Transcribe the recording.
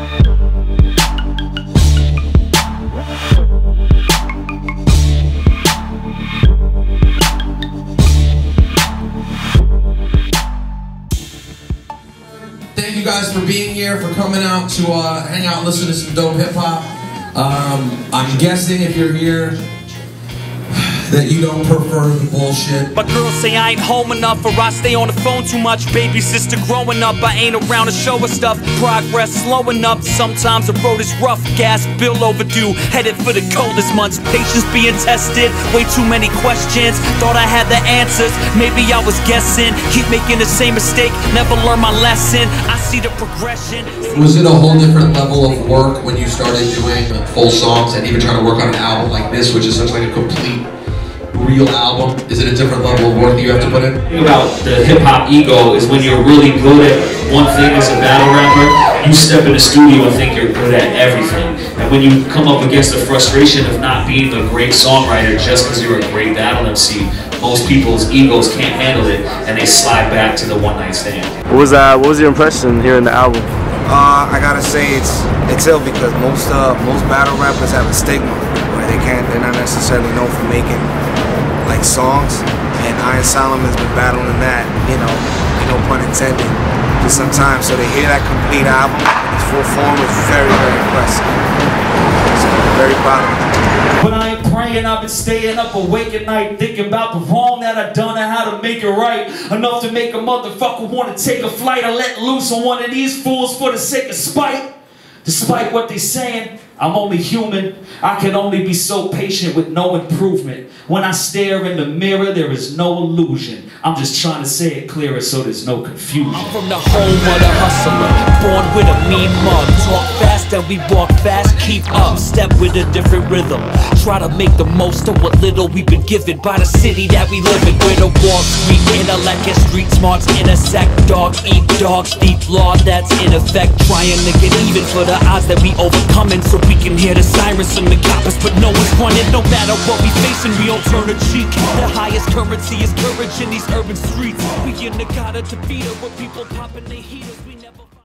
Thank you guys for being here, for coming out to hang out and listen to some dope hip-hop. I'm guessing if you're here that you don't prefer the bullshit. My girls say I ain't home enough, or I stay on the phone too much. Baby sister growing up, I ain't around to show her stuff. Progress slowing up, sometimes the road is rough. Gas bill overdue, headed for the coldest months. Patience being tested, way too many questions. Thought I had the answers, maybe I was guessing. Keep making the same mistake, never learn my lesson. I see the progression. Was it a whole different level of work when you started doing full songs and even trying to work on an album like this, which is such like a complete real album? Is it a different level of work that you have to put in? The thing about the hip-hop ego is when you're really good at one thing as a battle rapper, you step in the studio and think you're good at everything. And when you come up against the frustration of not being a great songwriter just because you're a great battle MC, most people's egos can't handle it and they slide back to the one-night stand. What was your impression hearing the album? I gotta say it's ill because most battle rappers have a stigma where they're not necessarily known for making like songs, and Iron Solomon's been battling that, no pun intended, for some time. So to hear that complete album in its full form is very, very impressive. So I'm very proud of it. But I ain't praying, I've been staying up awake at night, thinking about the wrong that I done and how to make it right. Enough to make a motherfucker want to take a flight or let loose on one of these fools for the sake of spite. Despite what they're saying, I'm only human. I can only be so patient with no improvement. When I stare in the mirror, there is no illusion. I'm just trying to say it clearer so there's no confusion. I'm from the home of the hustler, born with a mean mug. Talk fast and we walk fast, keep up, step with a different rhythm. Try to make the most of what little we've been given by the city that we live in. Where the Wall Street intellect and street smarts intersect. Dog eat dogs, deep law that's in effect. Trying to get even for the odds that we overcoming, so we can hear the sirens and the coppers, but no one's running. No matter what we facing, we don't turn a cheek. The highest currency is courage in these urban streets. We in the gotta defeat it, where people popping their heaters.